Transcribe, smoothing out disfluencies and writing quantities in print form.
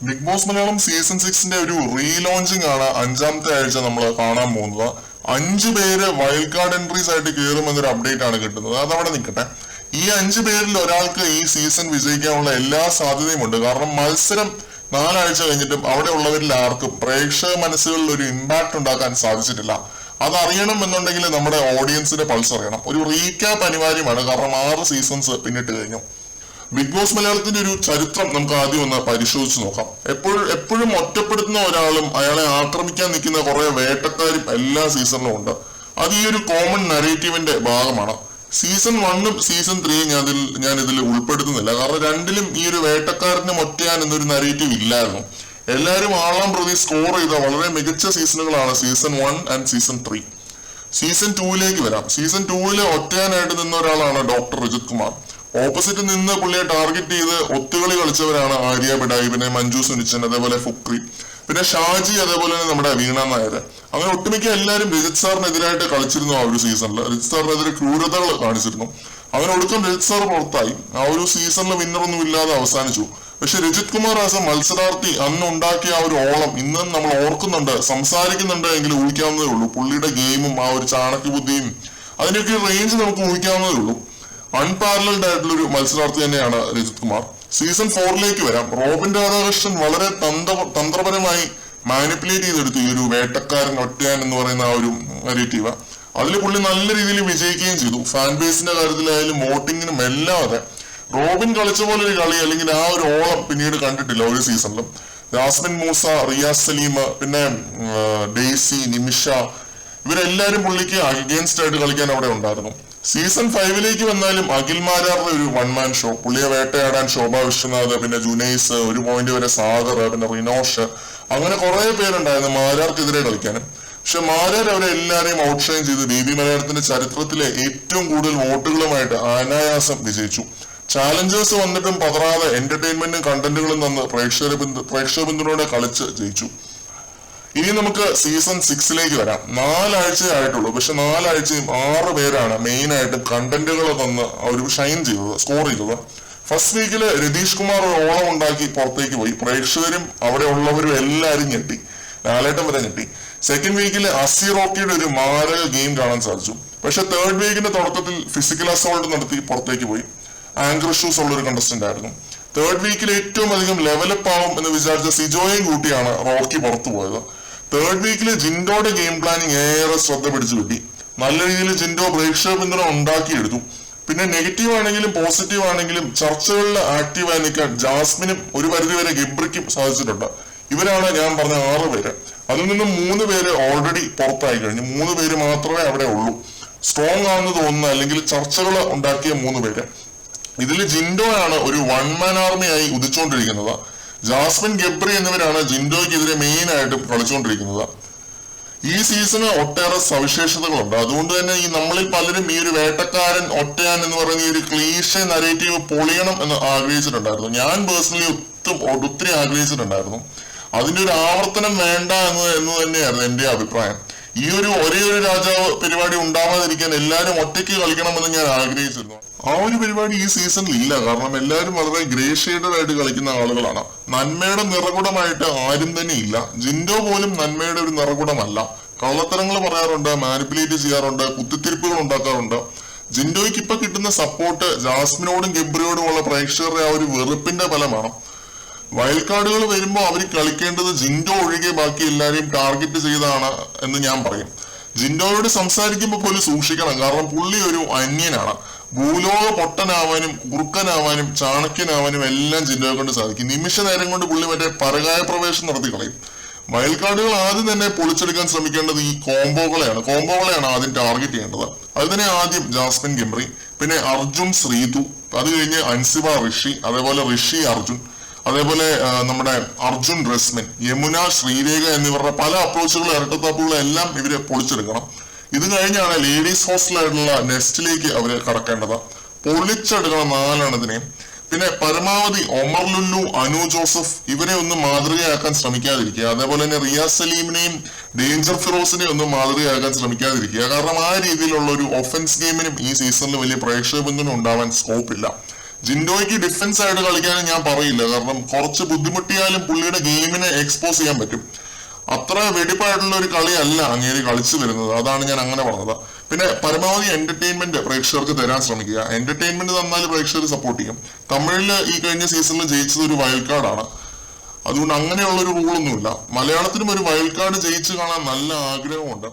Big boss Malayalam season 6ന്റെ ഒരു റീലോഞ്ചിങ് ആണ് 5ാമത്തെ ആഴ്ച നമ്മൾ കാണാൻ പോകുന്നത്. 5 പേര് വൈൽഡ് കാർഡ് എൻട്രീസ് ആയിട്ട് കയറുമെന്നൊരു അപ്ഡേറ്റ് ആണ് കിട്ടുന്നത്. അതവിടെ നിൽക്കട്ടെ. ഈ 5 പേരിൽ ഒരാൾക്ക് ഈ സീസൺ വിജയിക്കാനുള്ള എല്ലാ സാധ്യതയും ഉണ്ട്. കാരണം മത്സരം 4 ആഴ്ച കഴിഞ്ഞിട്ടും അവിടെ ഉള്ളവരിൽ ആർക്കും പ്രേക്ഷക മനസ്സുകളിൽ ഒരു ഇമ്പാക്ട് ഉണ്ടാക്കാൻ സാധിച്ചിട്ടില്ല. അതറിയണം എന്നുണ്ടെങ്കിൽ നമ്മുടെ ഓഡിയൻസിന്റെ പൾസ് അറിയണം. ഒരു റീക്യാപ്പ് അനിവാര്യമാണ്. കാരണം 6 സീസൺസ് പിന്നിട്ട് കഴിഞ്ഞു. ബിഗ് ബോസ് മലയാളത്തിന്റെ ഒരു ചരിത്രം നമുക്ക് ആദ്യം ഒന്ന് പരിശോധിച്ച് നോക്കാം. എപ്പോഴും ഒറ്റപ്പെടുത്തുന്ന ഒരാളും അയാളെ ആക്രമിക്കാൻ നിൽക്കുന്ന കുറെ വേട്ടക്കാരും എല്ലാ സീസണിലും ഉണ്ട്. അത് ഈ ഒരു കോമൺ നരേറ്റീവിന്റെ ഭാഗമാണ്. സീസൺ 1ഉം സീസൺ 3 ഞാൻ ഇതിൽ ഉൾപ്പെടുത്തുന്നില്ല. കാരണം രണ്ടിലും ഈ ഒരു വേട്ടക്കാരനും ഒറ്റയാൻ എന്നൊരു നരേറ്റീവ് ഇല്ലായിരുന്നു. എല്ലാവരും ആളാം പ്രതി സ്കോർ ചെയ്ത വളരെ മികച്ച സീസണുകളാണ് സീസൺ 1 ആൻഡ് സീസൺ 3. സീസൺ 2ലേക്ക് വരാം. സീസൺ 2 ഒറ്റയാനായിട്ട് നിന്ന ഒരാളാണ് ഡോക്ടർ രജിത് കുമാർ. ഓപ്പോസിറ്റ് നിന്ന് പുള്ളിയെ ടാർഗറ്റ് ചെയ്ത് ഒത്തുകളി കളിച്ചവരാണ് ആര്യ ബിഡായി, പിന്നെ മഞ്ജു സുനിച്ചൻ, അതേപോലെ ഫുക്രി, പിന്നെ ഷാജി, അതേപോലെ തന്നെ നമ്മുടെ വീണ നായർ. അങ്ങനെ ഒട്ടുമിക്ക എല്ലാവരും രജിത് സാറിനെതിരായിട്ട് കളിച്ചിരുന്നു. ആ ഒരു സീസണിൽ രജിത് സാറിനെതിരെ ക്രൂരതകൾ കാണിച്ചിരുന്നു. അങ്ങനെ ഒടുക്കം രജിത് സാർ പുറത്തായി. ആ ഒരു സീസണിൽ വിന്നറൊന്നും ഇല്ലാതെ അവസാനിച്ചു. പക്ഷെ രജിത് കുമാർ ആസ് എ മത്സരാർത്ഥി അന്ന് ഉണ്ടാക്കിയ ആ ഒരു ഓളം ഇന്നും നമ്മൾ ഓർക്കുന്നുണ്ട്, സംസാരിക്കുന്നുണ്ട് എങ്കിൽ ഊഹിക്കാവുന്നതേ ഉള്ളൂ. പുള്ളിയുടെ ഗെയിമും ആ ഒരു ചാണക്യ ബുദ്ധിയും അതിനൊക്കെ റേഞ്ച് നമുക്ക് ഊഹിക്കാവുന്നതേ ഉള്ളൂ. അൺപാരലൽഡ് ആയിട്ടുള്ള ഒരു മത്സരാർത്ഥി തന്നെയാണ് രജിത് കുമാർ. സീസൺ 4ലേക്ക് വരാം. റോബിൻ രാധാകൃഷ്ണൻ വളരെ തന്ത്രപരമായി മാനിപ്പുലേറ്റ് ചെയ്തെടുത്തു ഈ ഒരു വേട്ടക്കാരൻ ഒറ്റയാൻ എന്ന് പറയുന്ന ആ ഒരു നരേറ്റീവ്. അതിൽ പുള്ളി നല്ല രീതിയിൽ വിജയിക്കുകയും ചെയ്തു. ഫാൻ ബേസിന്റെ കാര്യത്തിലായാലും വോട്ടിങ്ങിനും എല്ലാം. അതെ, റോബിൻ കളിച്ച പോലെ ഒരു കളി അല്ലെങ്കിൽ ആ ഒരു ഓളം പിന്നീട് കണ്ടിട്ടില്ല ഒരു സീസണിലും. ജാസ്മിൻ മൂസ, റിയാസ് സലീം, പിന്നെ ഡെയ്സി, നിമിഷ, ഇവരെല്ലാരും പുള്ളിക്ക് അഗേൻസ്റ്റ് ആയിട്ട് കളിക്കാൻ അവിടെ ഉണ്ടായിരുന്നു. സീസൺ 5ലേക്ക് വന്നാലും അഖിൽ മാരാറിന്റെ ഒരു 1 മാൻ ഷോ. പുള്ളിയെ വേട്ടയാടാൻ ശോഭ വിശ്വനാഥ്, പിന്നെ ജുനൈസ്, ഒരു പോയിന്റ് വരെ സാഗർ, പിന്നെ റിനോഷ്, അങ്ങനെ കുറെ പേരുണ്ടായിരുന്നു മാരാർക്കെതിരെ കളിക്കാനും. പക്ഷെ മാരാർ അവരെ എല്ലാരെയും ഔട്ട്ഷൈൻ ചെയ്ത് ബേബി മലയാളത്തിന്റെ ചരിത്രത്തിലെ ഏറ്റവും കൂടുതൽ വോട്ടുകളുമായിട്ട് അനായാസം വിജയിച്ചു. ചാലഞ്ചേഴ്സ് വന്നിട്ടും പതറാതെ എന്റർടൈൻമെന്റും കണ്ടന്റുകളും തന്ന് പ്രേക്ഷക ബിന്ദുവിനോടെ കളിച്ച് ജയിച്ചു. ഇനി നമുക്ക് സീസൺ 6ലേക്ക് വരാം. 4 ആഴ്ചയേ ആയിട്ടുള്ളൂ. പക്ഷെ 4 ആഴ്ചയും 6 പേരാണ് മെയിൻ ആയിട്ടും കണ്ടന്റുകൾ തന്ന് അവർ ഷൈൻ ചെയ്തത്, സ്കോർ ചെയ്തത്. ഫസ്റ്റ് വീക്കില് രതീഷ് കുമാർ ഒരു ഓളം ഉണ്ടാക്കി പുറത്തേക്ക് പോയി. പ്രേക്ഷകരും അവിടെ ഉള്ളവരും എല്ലാവരും ഞെട്ടി. ലാലേട്ടൻ വരെ ഞെട്ടി. സെക്കൻഡ് വീക്കില് അസി റോക്കിയുടെ ഒരു മാരക ഗെയിം കാണാൻ സാധിച്ചു. പക്ഷെ തേർഡ് വീക്കിന്റെ തുടക്കത്തിൽ ഫിസിക്കൽ അസോൾട്ട് നടത്തി പുറത്തേക്ക് പോയി. ആങ്കർ ഇഷ്യൂസ് ഉള്ള ഒരു കണ്ടസ്റ്റന്റ് ആയിരുന്നു. തേർഡ് വീക്കിൽ ഏറ്റവും അധികം ലെവലപ്പ് ആവും എന്ന് വിചാരിച്ച സിജോയും കൂട്ടിയാണ് റോക്കി പുറത്തു പോയത്. തേർഡ് വീക്കില് ജിൻഡോയുടെ ഗെയിം പ്ലാനിങ് ഏറെ ശ്രദ്ധ പിടിച്ചു കിട്ടി. നല്ല രീതിയിൽ ജിൻഡോ പ്രേക്ഷക പിന്തുണ ഉണ്ടാക്കിയെടുത്തു. പിന്നെ നെഗറ്റീവ് ആണെങ്കിലും പോസിറ്റീവ് ആണെങ്കിലും ചർച്ചകളിൽ ആക്റ്റീവായി നിൽക്കാൻ ജാസ്മിനും ഒരു പരിധിവരെ ഗബ്രിക്കും സാധിച്ചിട്ടുണ്ട്. ഇവരാണ് ഞാൻ പറഞ്ഞ 6 പേര്. അതിൽ നിന്നും 3 പേര് ഓൾറെഡി പുറത്തായി കഴിഞ്ഞു. 3 പേര് മാത്രമേ അവിടെ ഉള്ളൂ. സ്ട്രോങ് ആണെന്ന് തോന്നുന്ന അല്ലെങ്കിൽ ചർച്ചകൾ ഉണ്ടാക്കിയ 3 പേര്. ഇതിൽ ജിൻഡോ ആണ് ഒരു 1 മാൻ ആർമിയായി ഉദിച്ചുകൊണ്ടിരിക്കുന്നത്. ജാസ്മിൻ, ഗബ്രി എന്നിവരാണ് ജിൻഡോയ്ക്കെതിരെ മെയിൻ ആയിട്ടും കളിച്ചുകൊണ്ടിരിക്കുന്നത്. ഈ സീസണ് ഒട്ടേറെ സവിശേഷതകളുണ്ട്. അതുകൊണ്ട് തന്നെ ഈ നമ്മളിൽ പലരും ഈ ഒരു വേട്ടക്കാരൻ ഒറ്റയാൻ എന്ന് പറയുന്ന ഈ ഒരു ക്ലീഷേ നരേറ്റീവ് പൊളിയണം എന്ന് ആഗ്രഹിച്ചിട്ടുണ്ടായിരുന്നു. ഞാൻ പേഴ്സണലി ഒത്തിരി ആഗ്രഹിച്ചിട്ടുണ്ടായിരുന്നു. അതിന്റെ ഒരു ആവർത്തനം വേണ്ട എന്ന് തന്നെയായിരുന്നു എന്റെ അഭിപ്രായം. ഈ ഒരേ ഒരു രാജാവ് പരിപാടി ഉണ്ടാവാതിരിക്കാൻ എല്ലാവരും ഒറ്റയ്ക്ക് കളിക്കണമെന്ന് ഞാൻ ആഗ്രഹിച്ചിരുന്നു. ആ ഒരു പരിപാടി ഈ സീസണിൽ ഇല്ല. കാരണം എല്ലാവരും വളരെ ഗ്രേ ഷെയ്ഡഡ് ആയിട്ട് കളിക്കുന്ന ആളുകളാണ്. നന്മയുടെ നിറകുടമായിട്ട് ആരും തന്നെ ഇല്ല. ജിൻഡോ പോലും നന്മയുടെ ഒരു നിറകുടമല്ല. കള്ളത്തരങ്ങൾ പറയാറുണ്ട്, മാനിപ്പുലേറ്റ് ചെയ്യാറുണ്ട്, കുത്തിത്തിരിപ്പുകൾ ഉണ്ടാക്കാറുണ്ട്. ജിൻഡോയ്ക്ക് ഇപ്പൊ കിട്ടുന്ന സപ്പോർട്ട് ജാസ്മിനോടും ഗബ്രിയോടുമുള്ള പ്രേക്ഷകരുടെ ആ ഒരു വെറുപ്പിന്റെ ഫലമാണ്. വൈൽഡ് കാർഡുകൾ വരുമ്പോൾ അവർ കളിക്കേണ്ടത് ജിൻഡോ ഒഴികെ ബാക്കി എല്ലാവരെയും ടാർഗറ്റ് ചെയ്താണ് എന്ന് ഞാൻ പറയും. ജിൻഡോയോട് സംസാരിക്കുമ്പോൾ പോലും സൂക്ഷിക്കണം. കാരണം പുള്ളി ഒരു അന്യനാണ്. ഭൂലോക പൊട്ടനാവാനും കുറുക്കനാവാനും ചാണക്യനാവാനും എല്ലാം ജിൻഡോയെ കൊണ്ട് സാധിക്കും. നിമിഷ നേരം കൊണ്ട് പുള്ളി മറ്റേ പരകായ പ്രവേശം നടത്തി കളയും. വൈൽഡ് കാർഡുകൾ ആദ്യം തന്നെ പൊളിച്ചെടുക്കാൻ ശ്രമിക്കേണ്ടത് ഈ കോംബോകളെയാണ് ആദ്യം ടാർഗറ്റ് ചെയ്യേണ്ടത്. അത് തന്നെ ആദ്യം ജാസ്മിൻ, ഗബ്രി, പിന്നെ അർജുൻ, ശ്രീതു, അത് കഴിഞ്ഞ് അൻസിബ, ഋഷി, അതേപോലെ ഋഷി അർജുൻ, അതേപോലെ നമ്മുടെ അർജുൻ, റസ്മിൻ, യമുന, ശ്രീരേഖ എന്നിവരുടെ പല അപ്രോച്ചുകളും ഇരട്ടത്താപ്പുകളും എല്ലാം ഇവരെ പൊളിച്ചെടുക്കണം. ഇത് കഴിഞ്ഞാണ് ലേഡീസ് ഹോസ്റ്റലായിട്ടുള്ള നെസ്റ്റിലേക്ക് അവര് കടക്കേണ്ടത്. പൊളിച്ചെടുക്കണം 4 എണ്ണത്തിനെയും. പിന്നെ പരമാവധി ഒമർ ലുല്ലു, അനു ജോസഫ് ഇവരെ ഒന്നും മാതൃകയാക്കാൻ ശ്രമിക്കാതിരിക്കുക. അതേപോലെ തന്നെ റിയാസ് സലീമിനെയും ഡേഞ്ചർ ഫിറോസിനെയും ഒന്നും മാതൃകയാക്കാൻ ശ്രമിക്കാതിരിക്കുക. കാരണം ആ രീതിയിലുള്ള ഒരു ഒഫൻസ് ഗെയിമിനും ഈ സീസണിൽ വലിയ പ്രേക്ഷക പിന്തുണ ഉണ്ടാവാൻ സ്കോപ്പ് ഇല്ല. ജിൻഡോയ്ക്ക് ഡിഫൻസ് ആയിട്ട് കളിക്കാനും ഞാൻ പറയില്ല, കാരണം കുറച്ച് ബുദ്ധിമുട്ടിയാലും പുള്ളിയുടെ ഗെയിമിനെ എക്സ്പോസ് ചെയ്യാൻ പറ്റും. അത്ര വെടിപ്പായിട്ടുള്ള ഒരു കളിയല്ല അങ്ങേര് കളിച്ചു വരുന്നത്, അതാണ് ഞാൻ അങ്ങനെ പറഞ്ഞത്. പിന്നെ പരമാവധി എന്റർടൈൻമെന്റ് പ്രേക്ഷകർക്ക് തരാൻ ശ്രമിക്കുക. എന്റർടൈൻമെന്റ് തന്നാൽ പ്രേക്ഷകർ സപ്പോർട്ട് ചെയ്യും. തമിഴില് ഈ കഴിഞ്ഞ സീസണിൽ ജയിച്ചത് ഒരു വൈൽഡ് കാർഡാണ്, അതുകൊണ്ട് അങ്ങനെയുള്ള ഒരു റൂളൊന്നുമില്ല. മലയാളത്തിലും ഒരു വൈൽഡ് കാർഡ് ജയിച്ചു കാണാൻ നല്ല ആഗ്രഹമുണ്ട്.